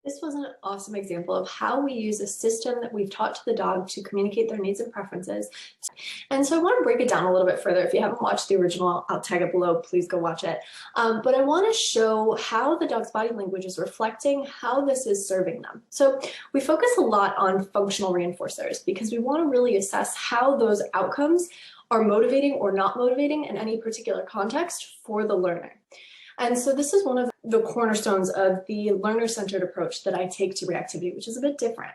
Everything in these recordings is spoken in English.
This was an awesome example of how we use a system that we've taught to the dog to communicate their needs and preferences. And so I want to break it down a little bit further. If you haven't watched the original, I'll tag it below. Please go watch it. But I want to show how the dog's body language is reflecting how this is serving them. So we focus a lot on functional reinforcers because we want to really assess how those outcomes are motivating or not motivating in any particular context for the learner. And so this is one of the cornerstones of the learner-centered approach that I take to reactivity, which is a bit different.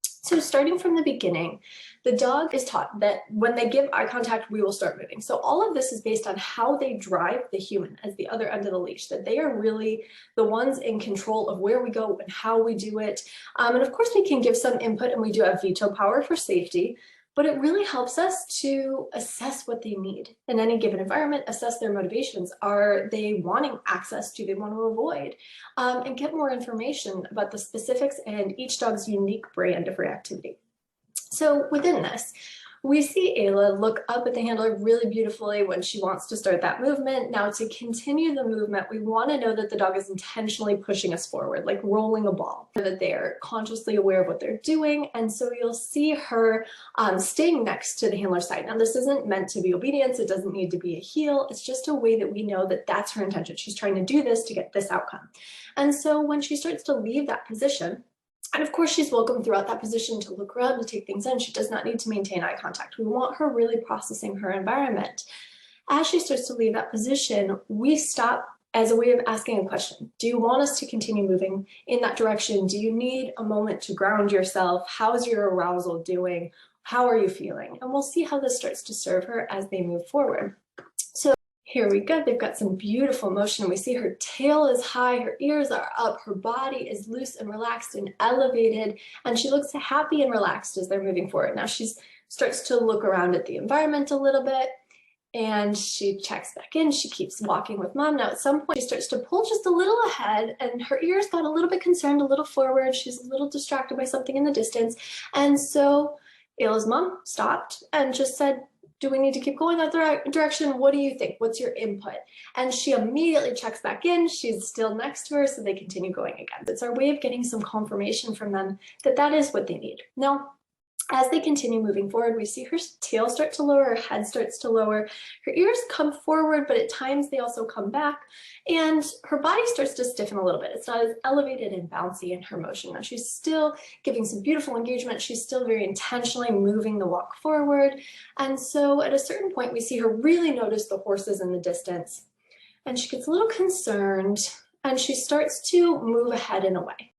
So starting from the beginning, the dog is taught that when they give eye contact, we will start moving. So all of this is based on how they drive the human as the other end of the leash, that they are really the ones in control of where we go and how we do it. And of course, we can give some input and we do have veto power for safety, but it really helps us to assess what they need in any given environment, assess their motivations. Are they wanting access? Do they want to avoid? And get more information about the specifics and each dog's unique brand of reactivity. So within this, we see Ayla look up at the handler really beautifully when she wants to start that movement. Now, to continue the movement, we want to know that the dog is intentionally pushing us forward, like rolling a ball, that they're consciously aware of what they're doing. And so you'll see her staying next to the handler's side. Now, this isn't meant to be obedience. It doesn't need to be a heel. It's just a way that we know that that's her intention. She's trying to do this to get this outcome. And so when she starts to leave that position, and of course, she's welcome throughout that position to look around, to take things in. She does not need to maintain eye contact. We want her really processing her environment. As she starts to leave that position, we stop as a way of asking a question. Do you want us to continue moving in that direction? Do you need a moment to ground yourself? How's your arousal doing? How are you feeling? And we'll see how this starts to serve her as they move forward. Here we go, they've got some beautiful motion and we see her tail is high, her ears are up, her body is loose and relaxed and elevated, and she looks happy and relaxed as they're moving forward. Now she starts to look around at the environment a little bit and she checks back in, she keeps walking with mom. Now at some point she starts to pull just a little ahead and her ears got a little bit concerned, a little forward, she's a little distracted by something in the distance. And so Ayla's mom stopped and just said, do we need to keep going that direction? What do you think? What's your input? And she immediately checks back in. She's still next to her, so they continue going again. It's our way of getting some confirmation from them that that is what they need. Now, as they continue moving forward, we see her tail start to lower, her head starts to lower, her ears come forward, but at times they also come back, and her body starts to stiffen a little bit. It's not as elevated and bouncy in her motion. Now she's still giving some beautiful engagement. She's still very intentionally moving the walk forward. And so at a certain point, we see her really notice the horses in the distance, and she gets a little concerned, and she starts to move ahead and away.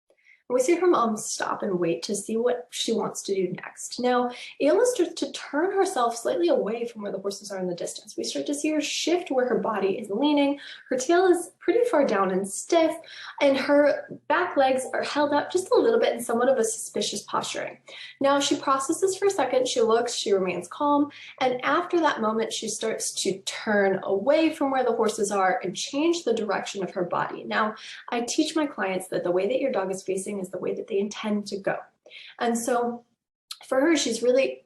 We see her mom stop and wait to see what she wants to do next. Now, Ayla starts to turn herself slightly away from where the horses are in the distance. We start to see her shift where her body is leaning. Her tail is pretty far down and stiff, and her back legs are held up just a little bit in somewhat of a suspicious posturing. Now, she processes for a second, she looks, she remains calm, and after that moment, she starts to turn away from where the horses are and change the direction of her body. Now, I teach my clients that the way that your dog is facing is the way that they intend to go. And so for her, she's really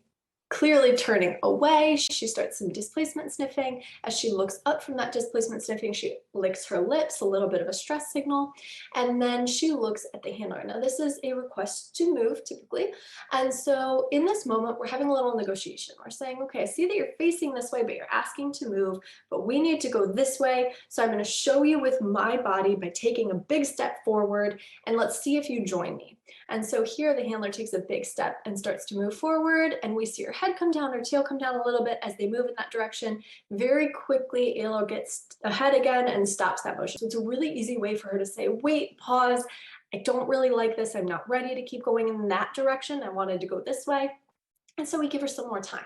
clearly turning away. She starts some displacement sniffing. As she looks up from that displacement sniffing, she licks her lips, a little bit of a stress signal, and then she looks at the handler. Now, this is a request to move typically. And so in this moment, we're having a little negotiation. We're saying, okay, I see that you're facing this way, but you're asking to move, but we need to go this way. So I'm going to show you with my body by taking a big step forward, and let's see if you join me. And so here the handler takes a big step and starts to move forward, and we see her head come down, her tail come down a little bit as they move in that direction. Very quickly, Ayla gets ahead again and stops that motion. So it's a really easy way for her to say, wait, pause, I don't really like this, I'm not ready to keep going in that direction, I wanted to go this way. And so we give her some more time.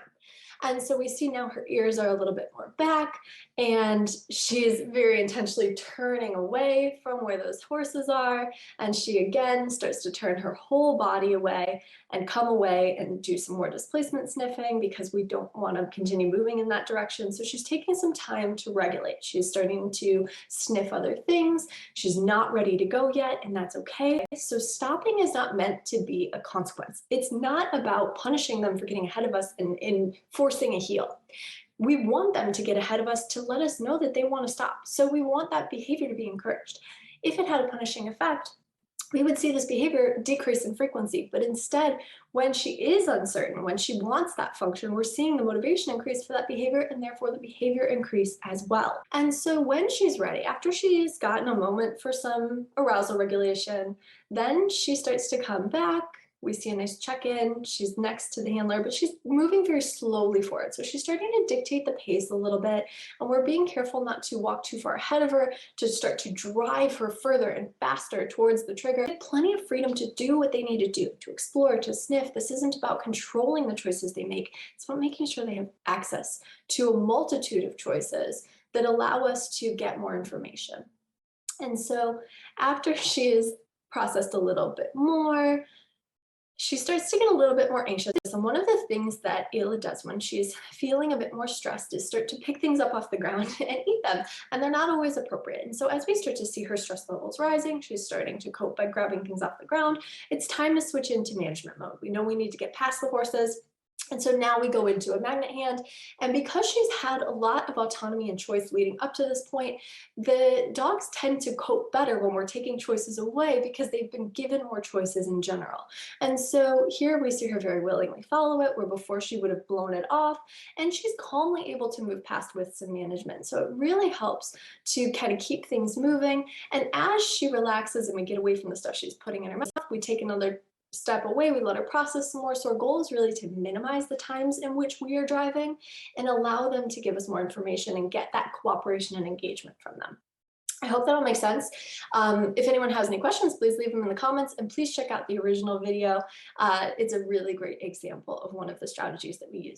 And so we see now her ears are a little bit more back, and she's very intentionally turning away from where those horses are. And she again starts to turn her whole body away and come away and do some more displacement sniffing because we don't want to continue moving in that direction. So she's taking some time to regulate. She's starting to sniff other things. She's not ready to go yet, and that's okay. So stopping is not meant to be a consequence. It's not about punishing them for getting ahead of us and forcing a heel. We want them to get ahead of us to let us know that they want to stop. So we want that behavior to be encouraged. If it had a punishing effect, we would see this behavior decrease in frequency. But instead, when she is uncertain, when she wants that function, we're seeing the motivation increase for that behavior, and therefore the behavior increase as well. And so when she's ready, after she's gotten a moment for some arousal regulation, then she starts to come back. We see a nice check-in. She's next to the handler, but she's moving very slowly forward. So she's starting to dictate the pace a little bit, and we're being careful not to walk too far ahead of her, to start to drive her further and faster towards the trigger. Plenty of freedom to do what they need to do, to explore, to sniff. This isn't about controlling the choices they make. It's about making sure they have access to a multitude of choices that allow us to get more information. And so after she is processed a little bit more, she starts to get a little bit more anxious. And one of the things that Ayla does when she's feeling a bit more stressed is start to pick things up off the ground and eat them. And they're not always appropriate. And so as we start to see her stress levels rising, she's starting to cope by grabbing things off the ground. It's time to switch into management mode. We know we need to get past the horses. And so now we go into a magnet hand. And because she's had a lot of autonomy and choice leading up to this point, the dogs tend to cope better when we're taking choices away because they've been given more choices in general. And so here we see her very willingly follow it, where before she would have blown it off, and she's calmly able to move past with some management. So it really helps to kind of keep things moving. And as she relaxes and we get away from the stuff she's putting in her mouth, we take another step away, we let her process some more. So our goal is really to minimize the times in which we are driving and allow them to give us more information and get that cooperation and engagement from them. I hope that all makes sense. If anyone has any questions, please leave them in the comments, and please check out the original video. It's a really great example of one of the strategies that we use.